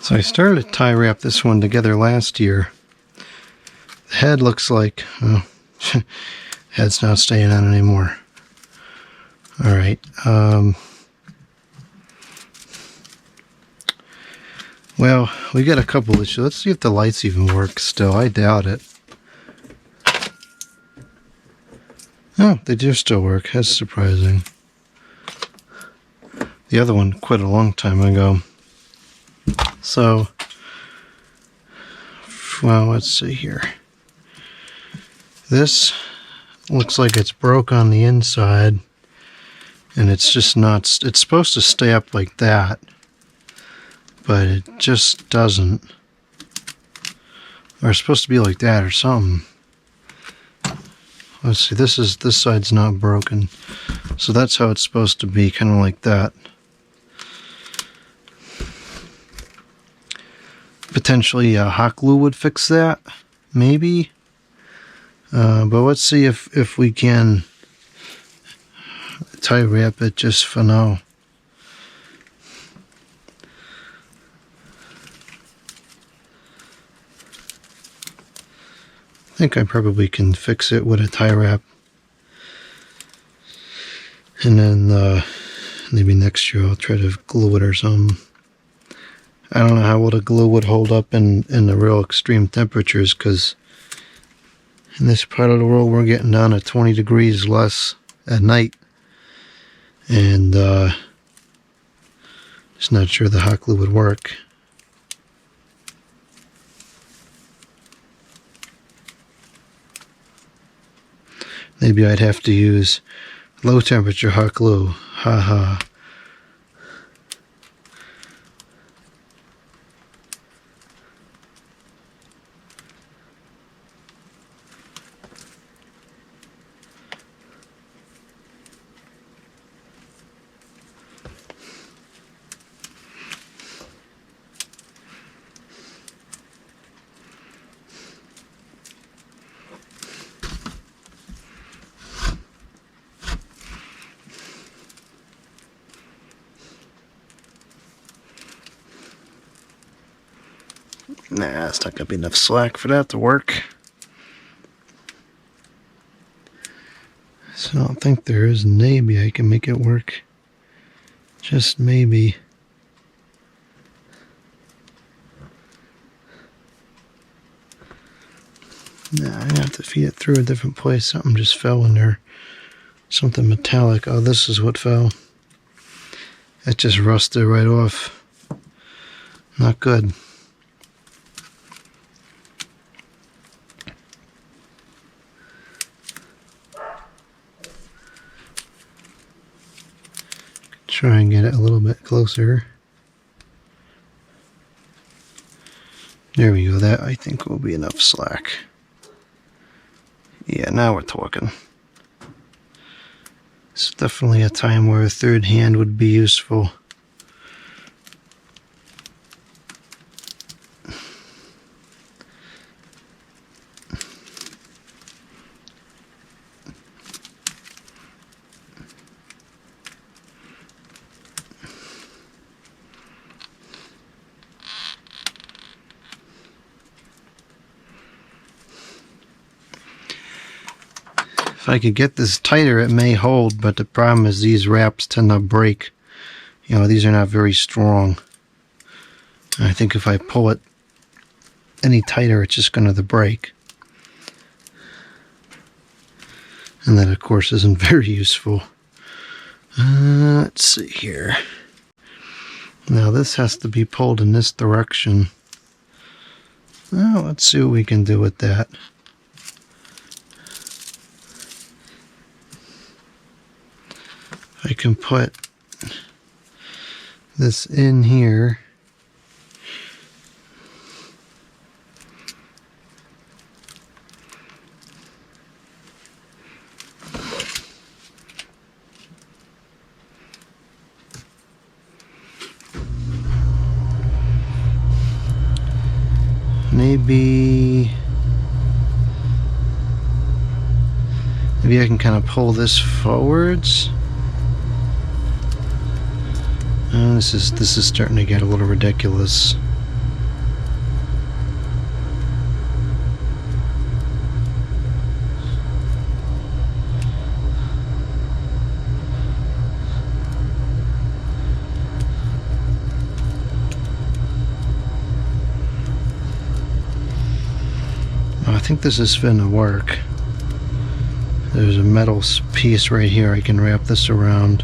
So I started to tie wrap this one together last year. The head looks like, well, head's not staying on anymore. Alright, well, we got a couple issues. Let's see if the lights even work still. I doubt it. Oh, they do still work. That's surprising. The other one quit a long time ago. So, well, let's see here. This looks like it's broke on the inside, and it's just not, it's supposed to stay up like that, but it just doesn't. Or it's supposed to be like that or something. Let's see, this side's not broken, so that's how it's supposed to be, kind of like that. Potentially hot glue would fix that, maybe. But let's see if we can tie wrap it just for now. I think I probably can fix it with a tie wrap. And then maybe next year I'll try to glue it or something. I don't know how well the glue would hold up in the real extreme temperatures, because in this part of the world we're getting down to 20 degrees less at night. And just not sure the hot glue would work. Maybe I'd have to use low temperature hot glue. Haha. Nah, it's not going to be enough slack for that to work. So I don't think there is. Maybe I can make it work. Just maybe. Nah, I'm going to have to feed it through a different place. Something just fell in there. Something metallic. Oh, this is what fell. It just rusted right off. Not good. Try and get it a little bit closer. There we go. That I think will be enough slack. Yeah, now we're talking. It's definitely a time where a third hand would be useful. If I could get this tighter, it may hold, but the problem is these wraps tend to break. You know, these are not very strong. And I think if I pull it any tighter, it's just going to break. And that, of course, isn't very useful. Let's see here. Now, this has to be pulled in this direction. Well, let's see what we can do with that. I can put this in here. Maybe I can kind of pull this forwards. This is starting to get a little ridiculous. I think this is finna work. There's a metal piece right here. I can wrap this around.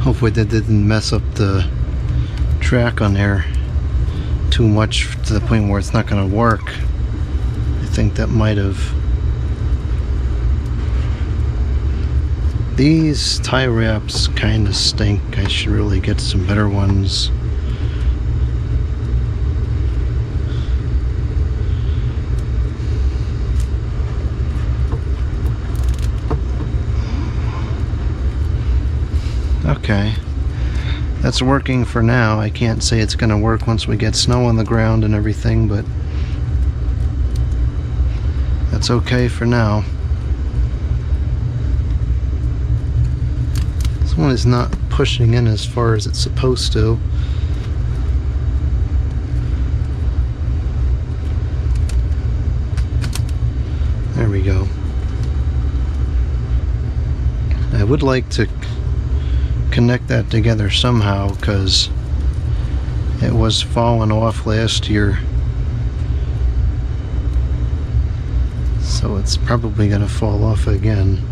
Hopefully that didn't mess up the track on there too much to the point where it's not going to work. I think that might have. These tie wraps kind of stink. I should really get some better ones. Okay, that's working for now. I can't say it's going to work once we get snow on the ground and everything, but that's okay for now. This one is not pushing in as far as it's supposed to. There we go. I would like to connect that together somehow, because it was falling off last year, so it's probably going to fall off again.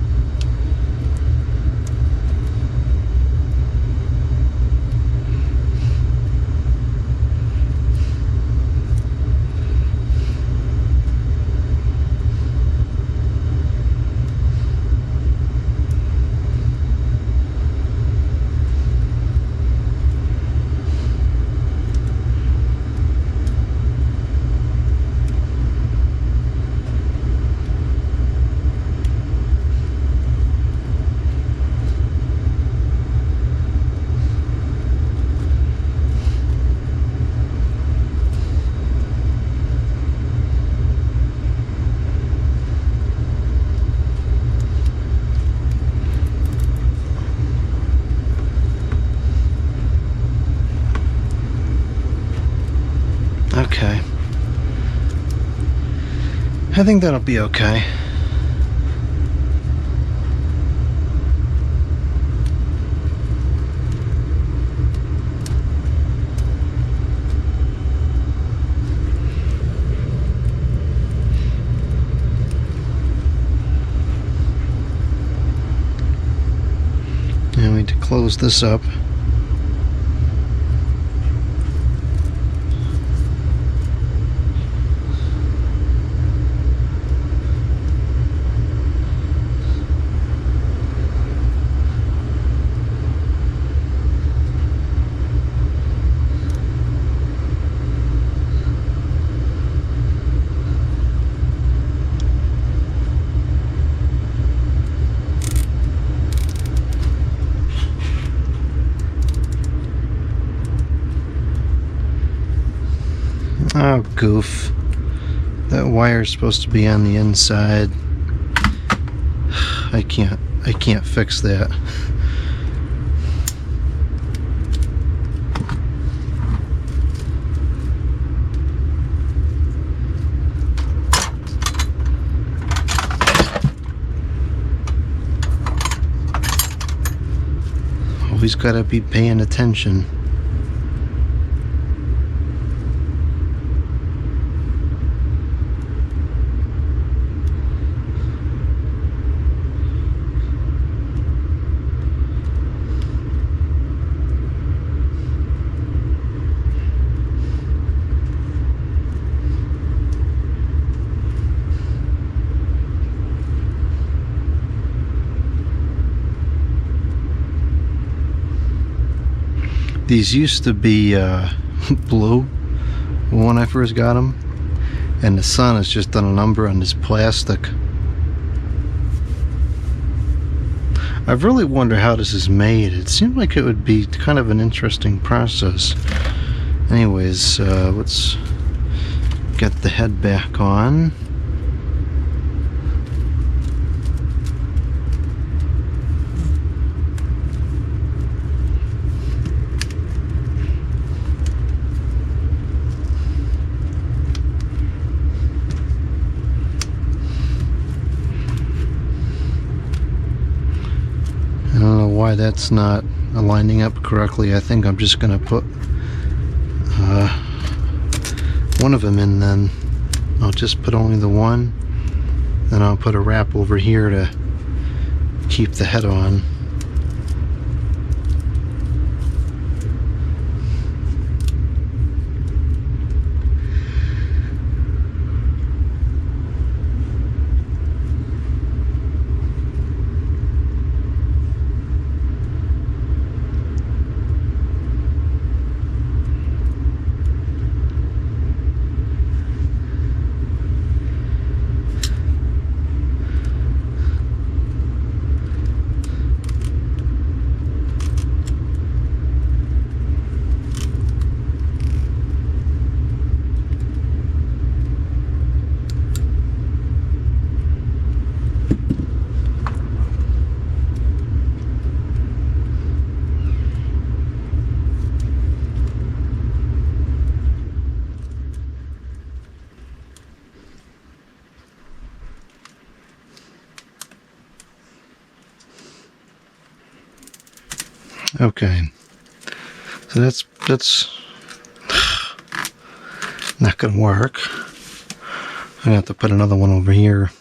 Okay. I think that'll be okay. Now we need to close this up. Oh, goof. That wire's supposed to be on the inside. I can't fix that. Always gotta be paying attention. These used to be blue when I first got them, and the sun has just done a number on this plastic. I really wonder how this is made. It seemed like it would be kind of an interesting process. Anyways, let's get the head back on. I don't know why that's not aligning up correctly. I think I'm just going to put one of them in then. I'll just put only the one. Then I'll put a wrap over here to keep the head on. Okay, so that's not gonna work. I'm gonna have to put another one over here.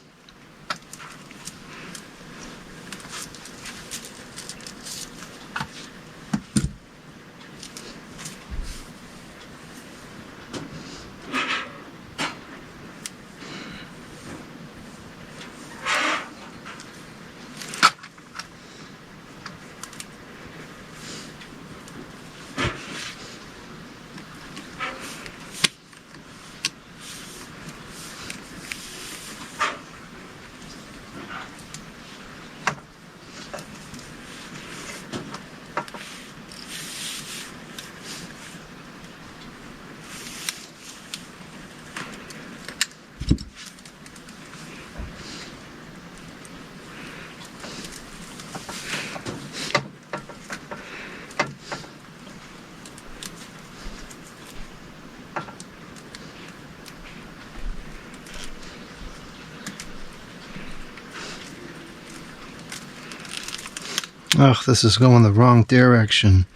Ugh, this is going the wrong direction.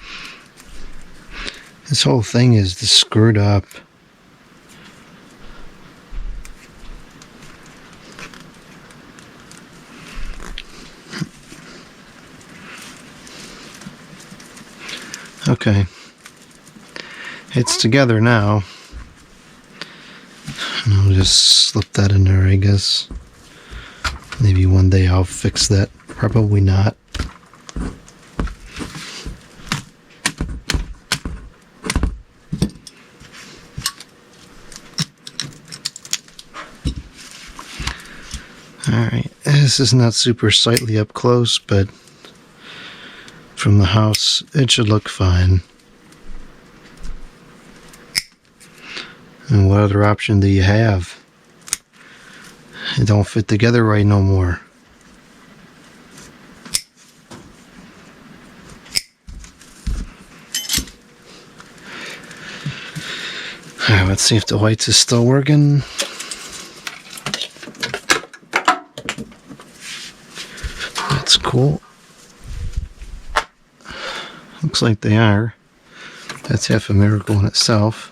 This whole thing is screwed up. Okay. It's together now. And I'll just slip that in there, I guess. Maybe one day I'll fix that. Probably not. Alright, this is not super sightly up close, but from the house it should look fine. And what other option do you have? It don't fit together right no more. Alright, let's see if the whites is still working. That's cool. Looks like they are. That's half a miracle in itself.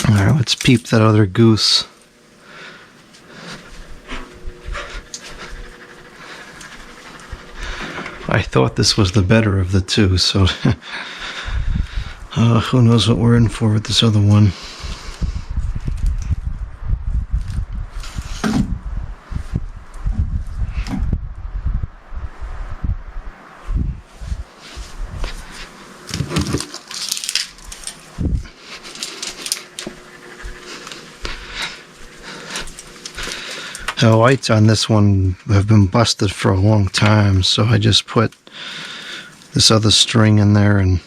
Alright, let's peep that other goose. I thought this was the better of the two, so who knows what we're in for with this other one. The lights on this one have been busted for a long time, so I just put this other string in there and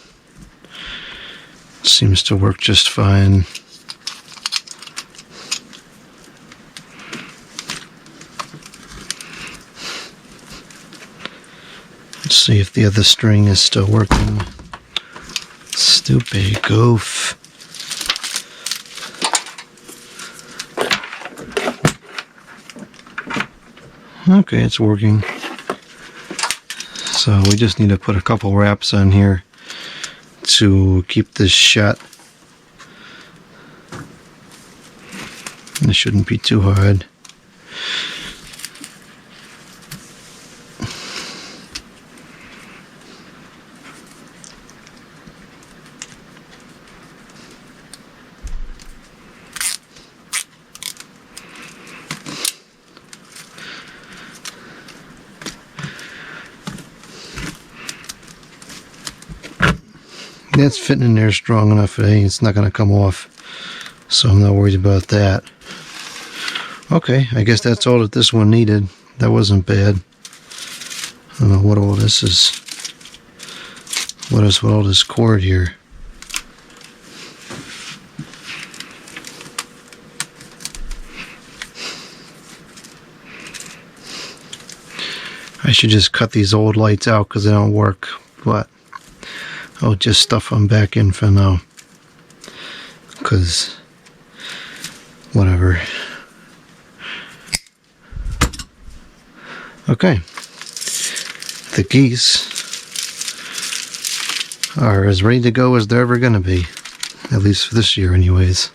it seems to work just fine. Let's see if the other string is still working. Stupid goof. Okay, it's working. So we just need to put a couple wraps on here to keep this shut. This shouldn't be too hard. That's fitting in there strong enough. It's not going to come off, so I'm not worried about that. Okay, I guess that's all that this one needed. That wasn't bad. I don't know what all this is. What is with all this cord here? I should just cut these old lights out because they don't work, but I'll just stuff them back in for now, because whatever. Okay, the geese are as ready to go as they're ever going to be, at least for this year anyways.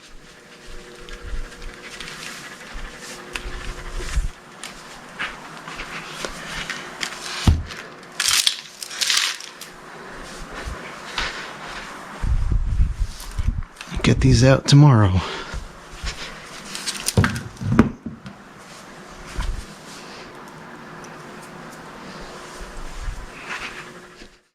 Get these out tomorrow.